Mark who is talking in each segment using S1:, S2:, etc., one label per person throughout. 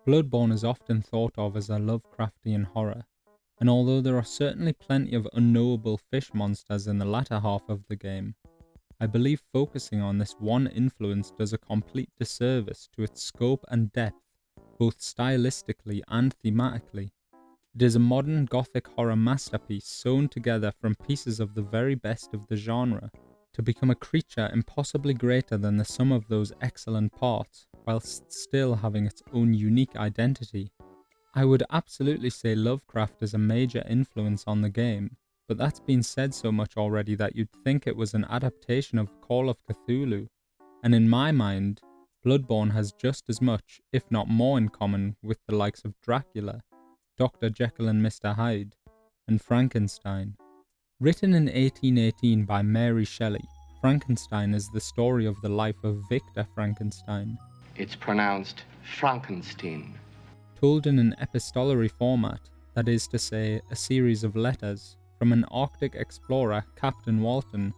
S1: Bloodborne is often thought of as a Lovecraftian horror, and although there are certainly plenty of unknowable fish monsters in the latter half of the game, I believe focusing on this one influence does a complete disservice to its scope and depth, both stylistically and thematically. It is a modern gothic horror masterpiece sewn together from pieces of the very best of the genre, to become a creature impossibly greater than the sum of those excellent parts, whilst still having its own unique identity. I would absolutely say Lovecraft is a major influence on the game, but that's been said so much already that you'd think it was an adaptation of Call of Cthulhu, and in my mind, Bloodborne has just as much, if not more, in common with the likes of Dracula, Dr. Jekyll and Mr. Hyde, and Frankenstein. Written in 1818 by Mary Shelley, Frankenstein is the story of the life of Victor Frankenstein.
S2: It's pronounced Frankenstein.
S1: Told in an epistolary format, that is to say, a series of letters, from an Arctic explorer, Captain Walton,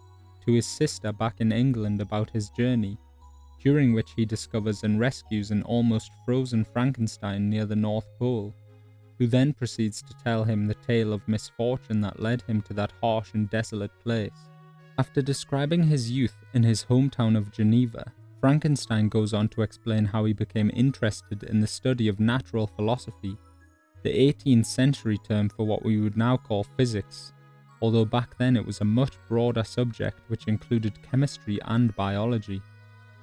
S1: to his sister back in England about his journey, during which he discovers and rescues an almost frozen Frankenstein near the North Pole, who then proceeds to tell him the tale of misfortune that led him to that harsh and desolate place. After describing his youth in his hometown of Geneva, Frankenstein goes on to explain how he became interested in the study of natural philosophy, the 18th century term for what we would now call physics, although back then it was a much broader subject which included chemistry and biology.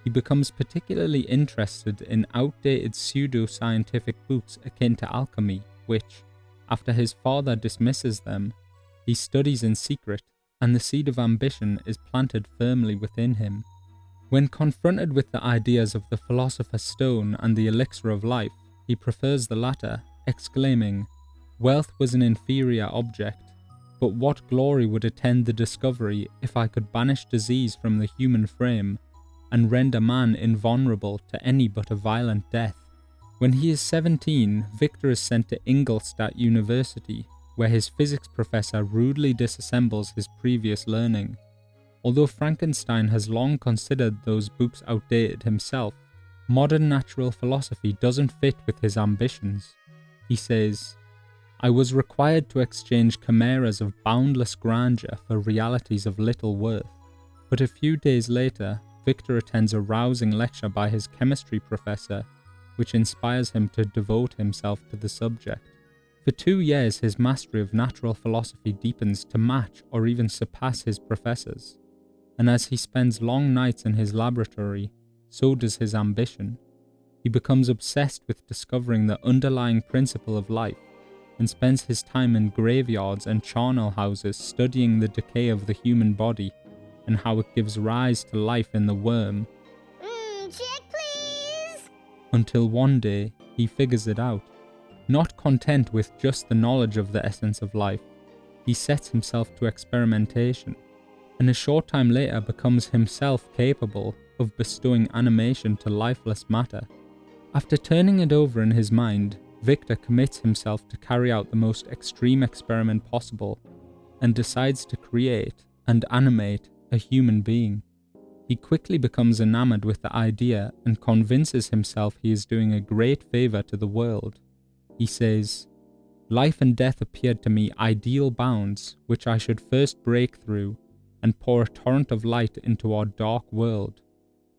S1: He becomes particularly interested in outdated pseudo-scientific books akin to alchemy, which, after his father dismisses them, he studies in secret, and the seed of ambition is planted firmly within him. When confronted with the ideas of the Philosopher's Stone and the Elixir of Life, he prefers the latter, exclaiming, "Wealth was an inferior object, but what glory would attend the discovery if I could banish disease from the human frame, and render man invulnerable to any but a violent death?" When he is 17, Victor is sent to Ingolstadt University, where his physics professor rudely disassembles his previous learning. Although Frankenstein has long considered those books outdated himself, modern natural philosophy doesn't fit with his ambitions. He says, "I was required to exchange chimeras of boundless grandeur for realities of little worth." But a few days later, Victor attends a rousing lecture by his chemistry professor, which inspires him to devote himself to the subject. For 2 years, his mastery of natural philosophy deepens to match or even surpass his professor's, and as he spends long nights in his laboratory, so does his ambition. He becomes obsessed with discovering the underlying principle of life, and spends his time in graveyards and charnel houses studying the decay of the human body and how it gives rise to life in the worm.
S3: Check, please!
S1: Until one day, he figures it out. Not content with just the knowledge of the essence of life, he sets himself to experimentation, and a short time later becomes himself capable of bestowing animation to lifeless matter. After turning it over in his mind, Victor commits himself to carry out the most extreme experiment possible, and decides to create and animate a human being. He quickly becomes enamored with the idea and convinces himself he is doing a great favor to the world. He says, "Life and death appeared to me ideal bounds which I should first break through and pour a torrent of light into our dark world.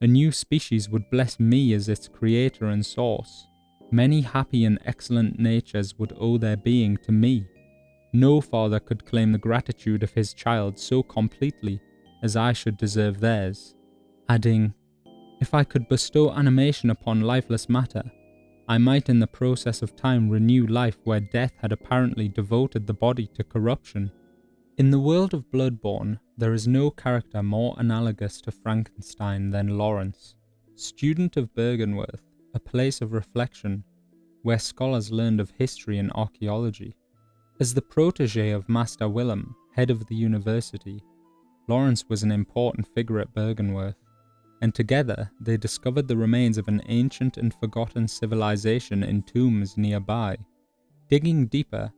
S1: A new species would bless me as its creator and source. Many happy and excellent natures would owe their being to me. No father could claim the gratitude of his child so completely as I should deserve theirs," adding, "If I could bestow animation upon lifeless matter, I might in the process of time renew life where death had apparently devoted the body to corruption." In the world of Bloodborne, there is no character more analogous to Frankenstein than Lawrence, student of Bergenworth, a place of reflection, where scholars learned of history and archaeology. As the protege of Master Willem, head of the university, Lawrence was an important figure at Bergenworth, and together they discovered the remains of an ancient and forgotten civilization in tombs nearby. Digging deeper,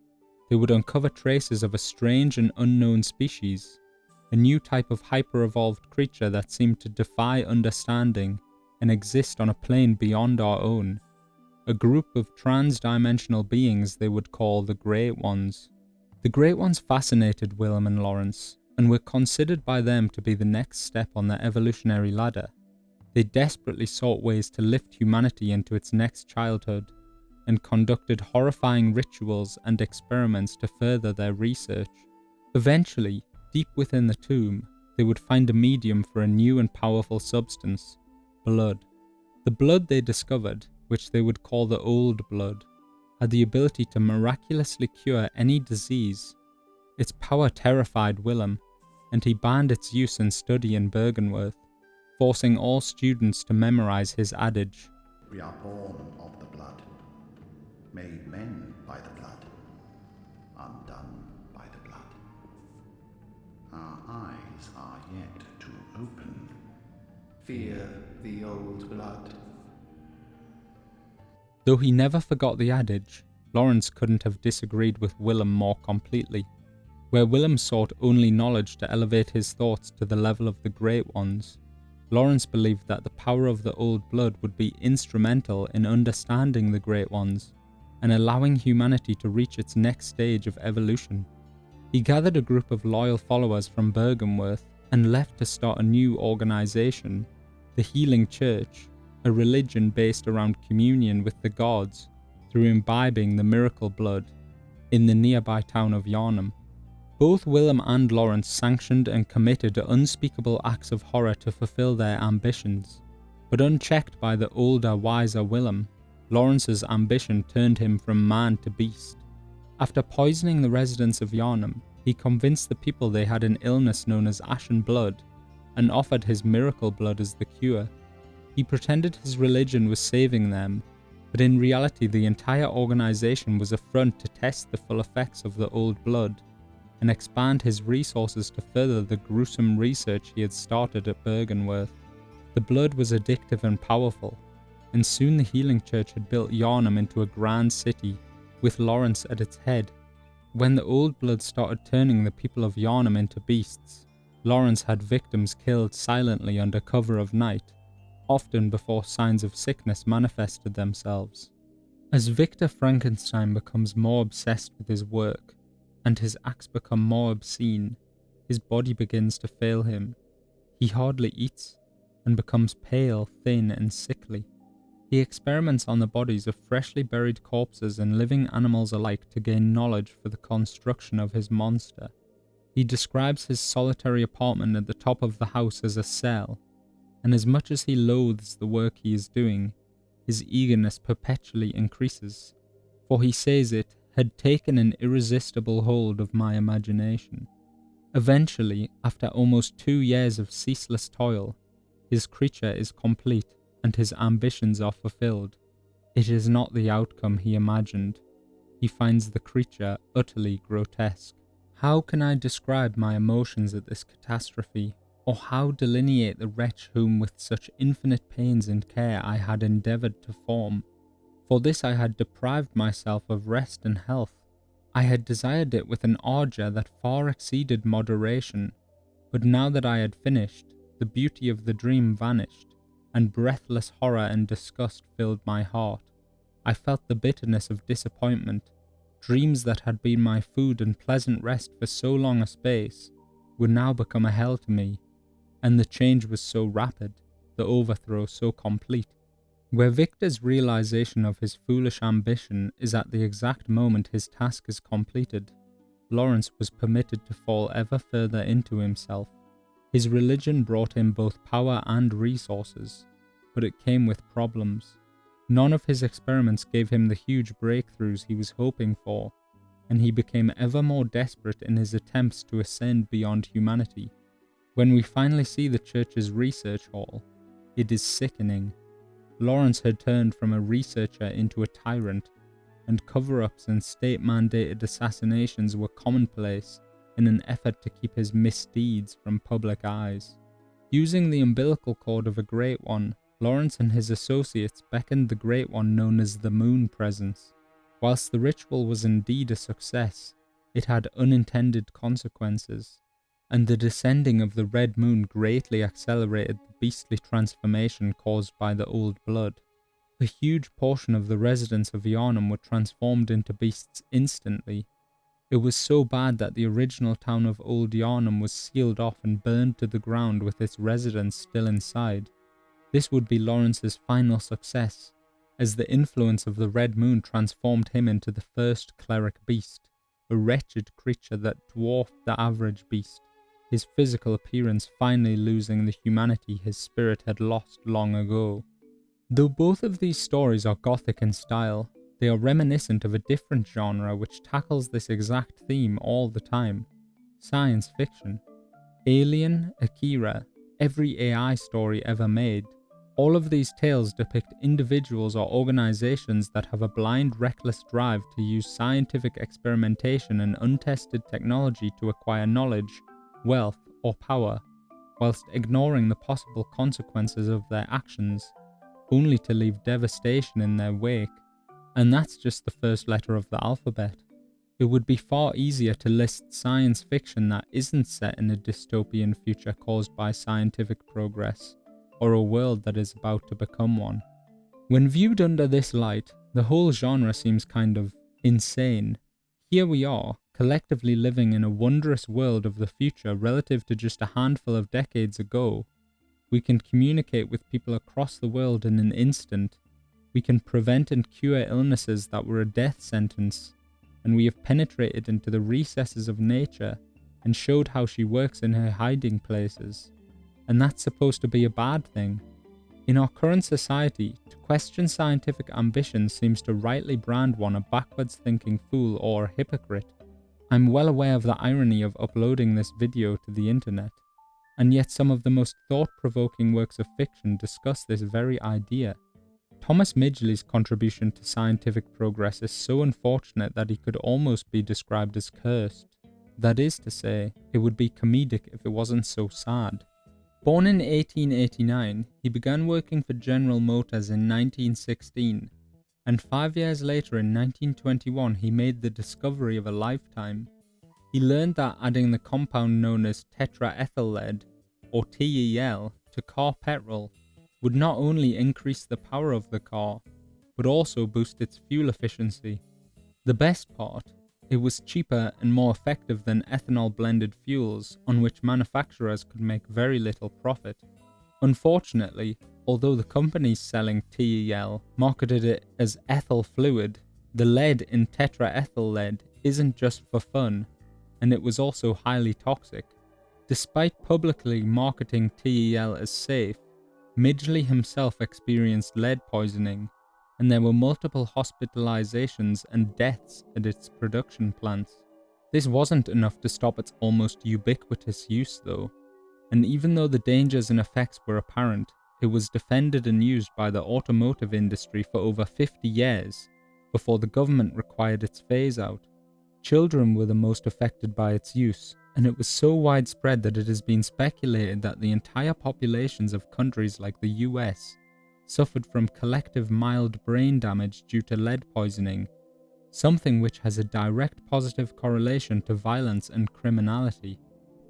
S1: they would uncover traces of a strange and unknown species, a new type of hyper-evolved creature that seemed to defy understanding and exist on a plane beyond our own. a group of trans-dimensional beings they would call the Great Ones. The Great Ones fascinated Willem and Lawrence, and were considered by them to be the next step on their evolutionary ladder. They desperately sought ways to lift humanity into its next childhood, and conducted horrifying rituals and experiments to further their research. Eventually, deep within the tomb, they would find a medium for a new and powerful substance: blood. The blood they discovered, which they would call the Old Blood, had the ability to miraculously cure any disease. Its power terrified Willem, and he banned its use and study in Bergenworth, forcing all students to memorize his adage,
S4: "We are born of the blood, made men by the blood, undone by the blood. Our eyes are yet to open. Fear the old blood."
S1: Though he never forgot the adage, Lawrence couldn't have disagreed with Willem more completely. Where Willem sought only knowledge to elevate his thoughts to the level of the Great Ones, Lawrence believed that the power of the Old Blood would be instrumental in understanding the Great Ones and allowing humanity to reach its next stage of evolution. He gathered a group of loyal followers from Bergenworth and left to start a new organization, the Healing Church, a religion based around communion with the gods through imbibing the miracle blood in the nearby town of Yarnum. Both Willem and Lawrence sanctioned and committed unspeakable acts of horror to fulfill their ambitions, but unchecked by the older, wiser Willem, Lawrence's ambition turned him from man to beast. After poisoning the residents of Yarnum, he convinced the people they had an illness known as ashen blood and offered his miracle blood as the cure. He pretended his religion was saving them, but in reality the entire organization was a front to test the full effects of the Old Blood and expand his resources to further the gruesome research he had started at Bergenworth. The blood was addictive and powerful, and soon the Healing Church had built Yarnum into a grand city, with Lawrence at its head. When the Old Blood started turning the people of Yarnum into beasts, Lawrence had victims killed silently under cover of night, often before signs of sickness manifested themselves. As Victor Frankenstein becomes more obsessed with his work, and his acts become more obscene, his body begins to fail him. He hardly eats, and becomes pale, thin, and sickly. He experiments on the bodies of freshly buried corpses and living animals alike to gain knowledge for the construction of his monster. He describes his solitary apartment at the top of the house as a cell, and as much as he loathes the work he is doing, his eagerness perpetually increases, for he says it had taken an irresistible hold of my imagination. Eventually, after almost 2 years of ceaseless toil, his creature is complete and his ambitions are fulfilled. It is not the outcome he imagined. He finds the creature utterly grotesque. How can I describe my emotions at this catastrophe, or how delineate the wretch whom with such infinite pains and care I had endeavoured to form? For this I had deprived myself of rest and health. I had desired it with an ardour that far exceeded moderation, but now that I had finished, the beauty of the dream vanished, and breathless horror and disgust filled my heart. I felt the bitterness of disappointment. Dreams that had been my food and pleasant rest for so long a space would now become a hell to me, and the change was so rapid, the overthrow so complete. Where Victor's realization of his foolish ambition is at the exact moment his task is completed, Lawrence was permitted to fall ever further into himself. His religion brought him both power and resources, but it came with problems. None of his experiments gave him the huge breakthroughs he was hoping for, and he became ever more desperate in his attempts to ascend beyond humanity. When we finally see the church's research hall, it is sickening. Lawrence had turned from a researcher into a tyrant, and cover-ups and state-mandated assassinations were commonplace in an effort to keep his misdeeds from public eyes. Using the umbilical cord of a Great One, Lawrence and his associates beckoned the Great One known as the Moon Presence. Whilst the ritual was indeed a success, it had unintended consequences, and the descending of the red moon greatly accelerated the beastly transformation caused by the Old Blood. A huge portion of the residents of Yharnam were transformed into beasts instantly. It was so bad that the original town of Old Yharnam was sealed off and burned to the ground with its residents still inside. This would be Lawrence's final success, as the influence of the Red Moon transformed him into the first cleric beast, a wretched creature that dwarfed the average beast, his physical appearance finally losing the humanity his spirit had lost long ago. Though both of these stories are gothic in style, they are reminiscent of a different genre which tackles this exact theme all the time: science fiction. Alien, Akira, every AI story ever made, all of these tales depict individuals or organizations that have a blind, reckless drive to use scientific experimentation and untested technology to acquire knowledge, wealth, or power, whilst ignoring the possible consequences of their actions, only to leave devastation in their wake. And that's just the first letter of the alphabet. It would be far easier to list science fiction that isn't set in a dystopian future caused by scientific progress, or a world that is about to become one. When viewed under this light, the whole genre seems kind of insane. Here we are, collectively living in a wondrous world of the future relative to just a handful of decades ago. We can communicate with people across the world in an instant. We can prevent and cure illnesses that were a death sentence. And we have penetrated into the recesses of nature and showed how she works in her hiding places. And that's supposed to be a bad thing. In our current society, to question scientific ambition seems to rightly brand one a backwards thinking fool or a hypocrite. I'm well aware of the irony of uploading this video to the internet, and yet some of the most thought-provoking works of fiction discuss this very idea. Thomas Midgley's contribution to scientific progress is so unfortunate that he could almost be described as cursed. That is to say, it would be comedic if it wasn't so sad. Born in 1889, he began working for General Motors in 1916, and 5 years later in 1921 he made the discovery of a lifetime. He learned that adding the compound known as tetraethyl lead, or TEL, to car petrol would not only increase the power of the car, but also boost its fuel efficiency. The best part, it was cheaper and more effective than ethanol-blended fuels on which manufacturers could make very little profit. Unfortunately, although the companies selling TEL marketed it as ethyl fluid, the lead in tetraethyl lead isn't just for fun, and it was also highly toxic. Despite publicly marketing TEL as safe, Midgley himself experienced lead poisoning, and there were multiple hospitalizations and deaths at its production plants. This wasn't enough to stop its almost ubiquitous use though, and even though the dangers and effects were apparent, it was defended and used by the automotive industry for over 50 years before the government required its phase out. Children were the most affected by its use, and it was so widespread that it has been speculated that the entire populations of countries like the US suffered from collective mild brain damage due to lead poisoning, something which has a direct positive correlation to violence and criminality.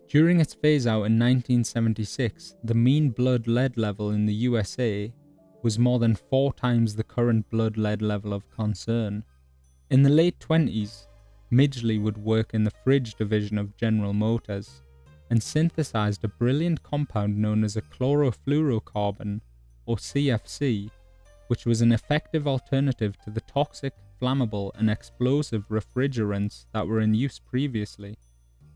S1: During its phase-out in 1976, the mean blood lead level in the USA was more than 4 times the current blood lead level of concern. In the late 20s, Midgley would work in the fridge division of General Motors and synthesized a brilliant compound known as a chlorofluorocarbon, or CFC, which was an effective alternative to the toxic, flammable, and explosive refrigerants that were in use previously.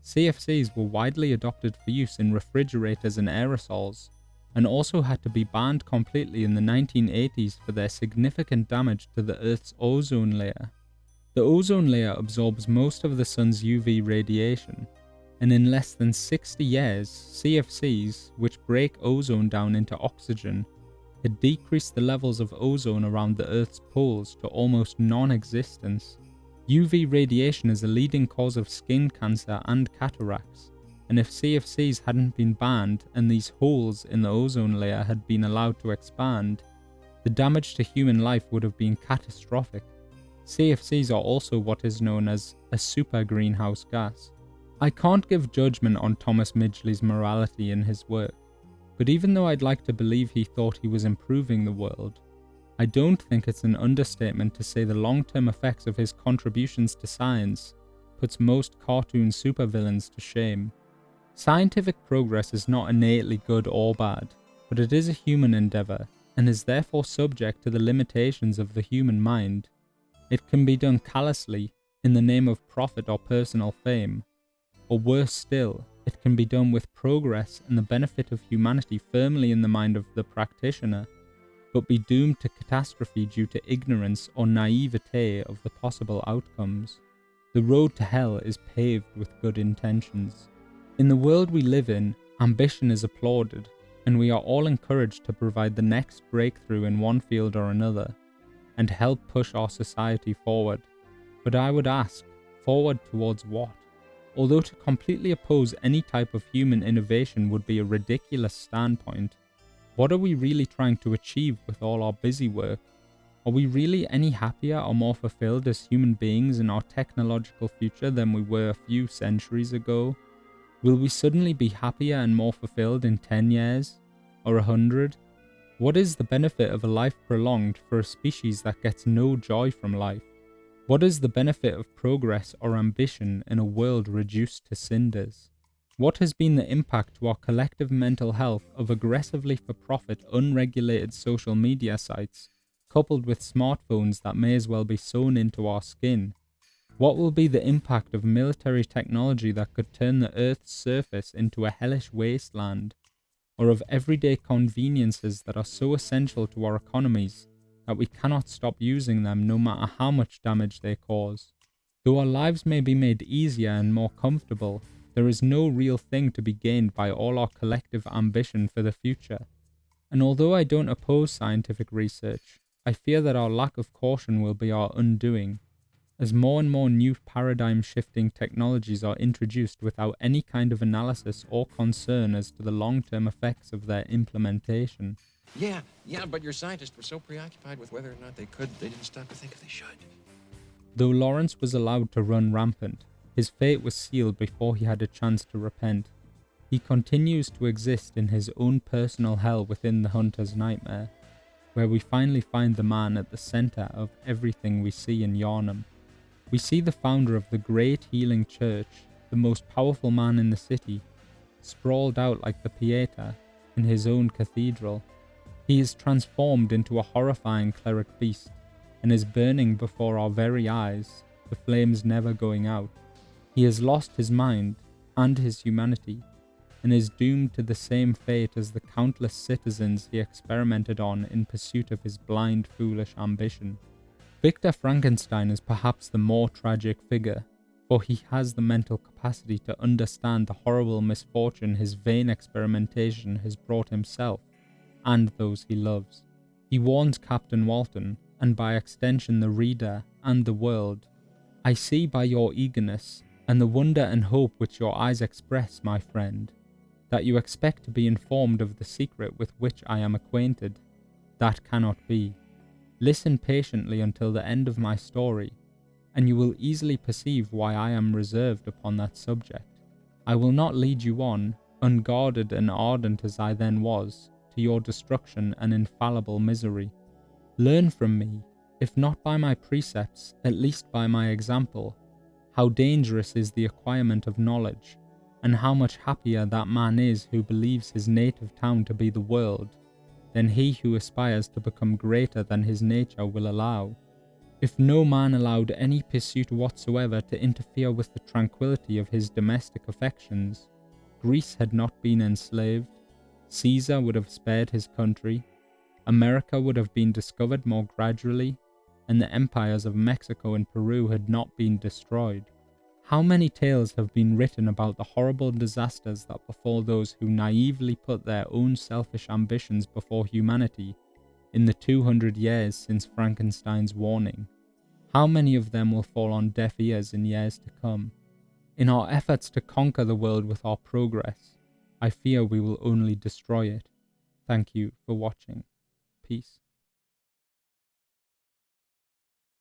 S1: CFCs were widely adopted for use in refrigerators and aerosols, and also had to be banned completely in the 1980s for their significant damage to the Earth's ozone layer. The ozone layer absorbs most of the sun's UV radiation, and in less than 60 years, CFCs, which break ozone down into oxygen, had decreased the levels of ozone around the Earth's poles to almost non-existence. UV radiation is a leading cause of skin cancer and cataracts, and if CFCs hadn't been banned and these holes in the ozone layer had been allowed to expand, the damage to human life would have been catastrophic. CFCs are also what is known as a super greenhouse gas. I can't give judgment on Thomas Midgley's morality in his work, but even though I'd like to believe he thought he was improving the world, I don't think it's an understatement to say the long-term effects of his contributions to science puts most cartoon supervillains to shame. Scientific progress is not innately good or bad, but it is a human endeavour, and is therefore subject to the limitations of the human mind. It can be done callously, in the name of profit or personal fame, or worse still, it can be done with progress and the benefit of humanity firmly in the mind of the practitioner, but be doomed to catastrophe due to ignorance or naivete of the possible outcomes. The road to hell is paved with good intentions. In the world we live in, ambition is applauded, and we are all encouraged to provide the next breakthrough in one field or another, and help push our society forward. But I would ask, forward towards what? Although to completely oppose any type of human innovation would be a ridiculous standpoint, what are we really trying to achieve with all our busy work? Are we really any happier or more fulfilled as human beings in our technological future than we were a few centuries ago? Will we suddenly be happier and more fulfilled in 10 years? Or 100? What is the benefit of a life prolonged for a species that gets no joy from life? What is the benefit of progress or ambition in a world reduced to cinders? What has been the impact to our collective mental health of aggressively for-profit, unregulated social media sites, coupled with smartphones that may as well be sewn into our skin? What will be the impact of military technology that could turn the Earth's surface into a hellish wasteland, or of everyday conveniences that are so essential to our economies that we cannot stop using them no matter how much damage they cause? Though our lives may be made easier and more comfortable, there is no real thing to be gained by all our collective ambition for the future. And although I don't oppose scientific research, I fear that our lack of caution will be our undoing, as more and more new paradigm-shifting technologies are introduced without any kind of analysis or concern as to the long-term effects of their implementation.
S5: Yeah, but your scientists were so preoccupied with whether or not they could, they didn't stop to think if they should.
S1: Though Lawrence was allowed to run rampant, his fate was sealed before he had a chance to repent. He continues to exist in his own personal hell within the Hunter's Nightmare, where we finally find the man at the centre of everything we see in Yarnum. We see the founder of the great healing church, the most powerful man in the city, sprawled out like the Pieta in his own cathedral. He is transformed into a horrifying cleric beast, and is burning before our very eyes, the flames never going out. He has lost his mind and his humanity, and is doomed to the same fate as the countless citizens he experimented on in pursuit of his blind, foolish ambition. Victor Frankenstein is perhaps the more tragic figure, for he has the mental capacity to understand the horrible misfortune his vain experimentation has brought himself and those he loves. He warns Captain Walton, and by extension the reader and the world, "I see by your eagerness, and the wonder and hope which your eyes express, my friend, that you expect to be informed of the secret with which I am acquainted. That cannot be. Listen patiently until the end of my story, and you will easily perceive why I am reserved upon that subject. I will not lead you on, unguarded and ardent as I then was, to your destruction and infallible misery. Learn from me, if not by my precepts, at least by my example, how dangerous is the acquirement of knowledge, and how much happier that man is who believes his native town to be the world, than he who aspires to become greater than his nature will allow. If no man allowed any pursuit whatsoever to interfere with the tranquillity of his domestic affections, Greece had not been enslaved, Caesar would have spared his country, America would have been discovered more gradually, and the empires of Mexico and Peru had not been destroyed. How many tales have been written about the horrible disasters that befall those who naively put their own selfish ambitions before humanity in the 200 years since Frankenstein's warning? How many of them will fall on deaf ears in years to come? In our efforts to conquer the world with our progress, I fear we will only destroy it. Thank you for watching. Peace.